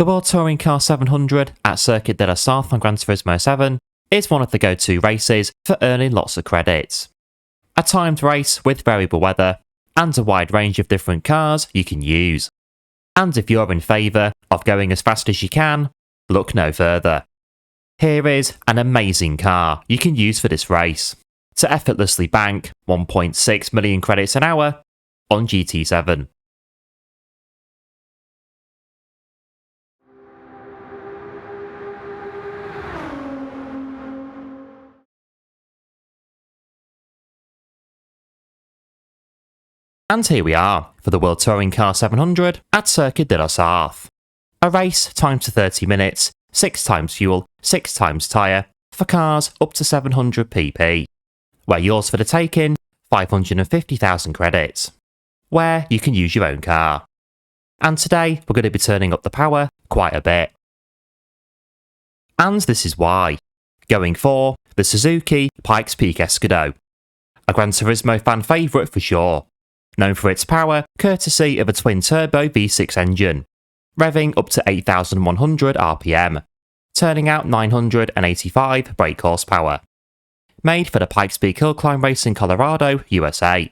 The World Touring Car 700 at Circuit de la Sarthe on Gran Turismo 7 is one of the go-to races for earning lots of credits. A timed race with variable weather and a wide range of different cars you can use. And if you're in favour of going as fast as you can, look no further. Here is an amazing car you can use for this race to effortlessly bank 1.6 million credits an hour on GT7. And here we are for the World Touring Car 700 at Circuit de la Sarthe. A race timed to 30 minutes, 6 times fuel, 6 times tyre, for cars up to 700 pp. Where yours for the taking, 550,000 credits. Where you can use your own car. And today we're going to be turning up the power quite a bit. And this is why. Going for the Suzuki Pikes Peak Escudo. A Gran Turismo fan favourite for sure. Known for its power, courtesy of a twin-turbo V6 engine, revving up to 8,100 RPM, turning out 985 brake horsepower. Made for the Pikes Peak Hill Climb race in Colorado, USA.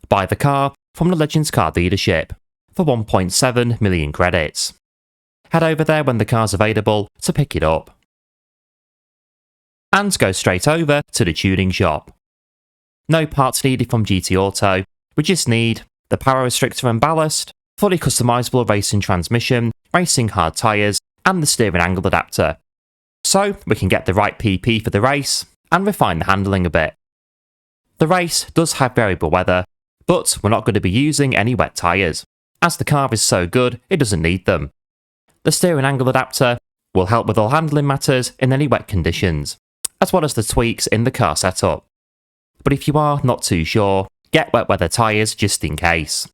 Buy the car from the Legends Car dealership for 1.7 million credits. Head over there when the car's available to pick it up. And go straight over to the tuning shop. No parts needed from GT Auto. We just need the power restrictor and ballast, fully customisable racing transmission, racing hard tyres, and the steering angle adapter. So we can get the right PP for the race and refine the handling a bit. The race does have variable weather, but we're not going to be using any wet tyres, as the car is so good it doesn't need them. The steering angle adapter will help with all handling matters in any wet conditions, as well as the tweaks in the car setup. But if you are not too sure, get wet weather tyres just in case.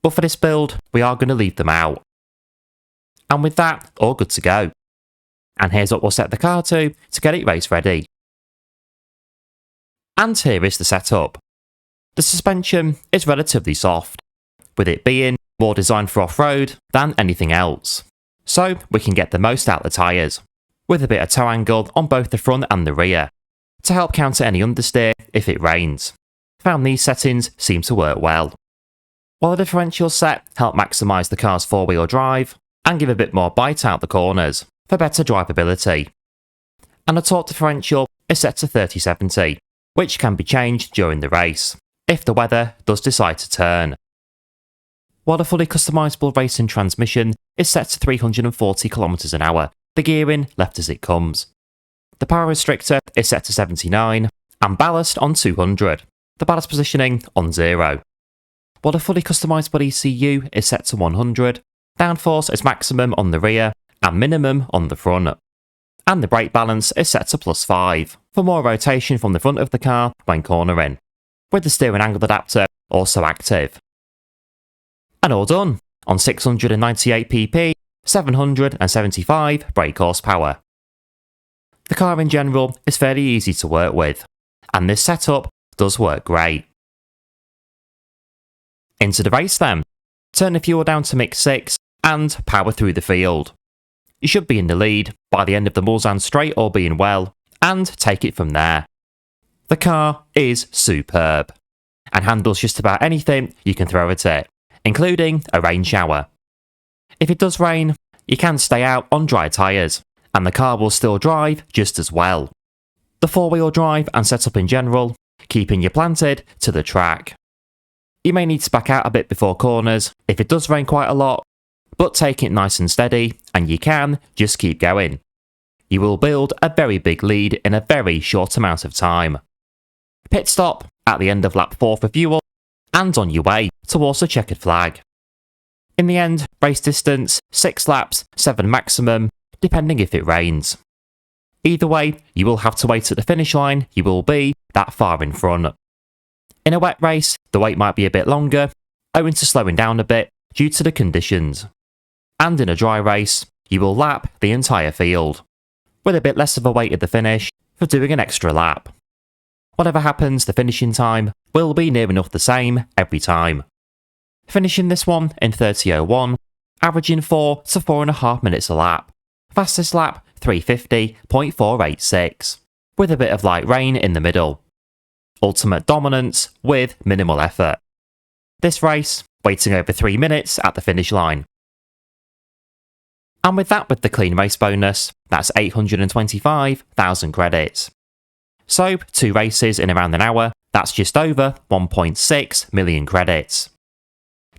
But for this build, we are going to leave them out. And with that, all good to go. And here's what we'll set the car to get it race ready. And here is the setup. The suspension is relatively soft, with it being more designed for off-road than anything else. So we can get the most out of the tyres, with a bit of toe angle on both the front and the rear, to help counter any understeer if it rains. Found these settings seem to work well. While the differential set help maximise the car's four-wheel drive and give a bit more bite out the corners for better drivability. And the torque differential is set to 30/70, which can be changed during the race, if the weather does decide to turn. While the fully customisable racing transmission is set to 340 km an hour, the gearing left as it comes. The power restrictor is set to 79 and ballast on 200. The ballast positioning on 0. While the fully customisable ECU is set to 100, downforce is maximum on the rear and minimum on the front. And the brake balance is set to +5 for more rotation from the front of the car when cornering, with the steering angle adapter also active. And all done on 698 pp, 775 brake horsepower. The car in general is fairly easy to work with, and this setup does work great. Into the race then. Turn the fuel down to mix 6 and power through the field. You should be in the lead by the end of the Mulsanne straight, all being well, and take it from there. The car is superb and handles just about anything you can throw at it, including a rain shower. If it does rain, you can stay out on dry tyres, and the car will still drive just as well. The four-wheel drive and setup in general, keeping you planted to the track. You may need to back out a bit before corners if it does rain quite a lot, but take it nice and steady and you can just keep going. You will build a very big lead in a very short amount of time. Pit stop at the end of lap 4 for fuel and on your way towards the checkered flag. In the end, race distance 6 laps, 7 maximum, depending if it rains. Either way, you will have to wait at the finish line, you will be that far in front. In a wet race, the wait might be a bit longer, owing to slowing down a bit due to the conditions. And in a dry race, you will lap the entire field, with a bit less of a wait at the finish for doing an extra lap. Whatever happens, the finishing time will be near enough the same every time. Finishing this one in 30:01 averaging 4 to 4.5 minutes a lap. Fastest lap 350.486, with a bit of light rain in the middle. Ultimate dominance with minimal effort. This race, waiting over 3 minutes at the finish line. And with that, with the clean race bonus, that's 825,000 credits. So, 2 races in around an hour, that's just over 1.6 million credits.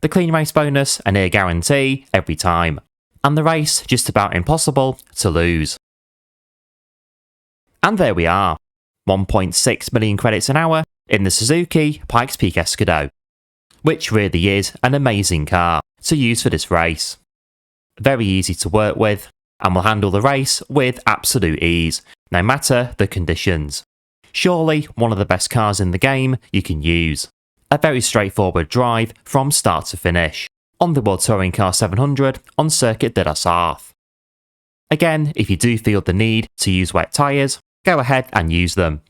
The clean race bonus a near guarantee every time, and the race just about impossible to lose. And there we are, 1.6 million credits an hour in the Suzuki Pikes Peak Escudo, which really is an amazing car to use for this race. Very easy to work with, and will handle the race with absolute ease, no matter the conditions. Surely one of the best cars in the game you can use. A very straightforward drive from start to finish, on the World Touring Car 700 on Circuit de la Sarthe. Again, if you do feel the need to use wet tyres, go ahead and use them.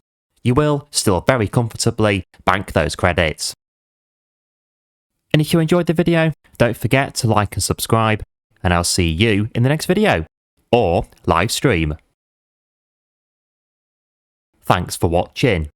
You will still very comfortably bank those credits. And if you enjoyed the video, don't forget to like and subscribe, and I'll see you in the next video, or live stream. Thanks for watching.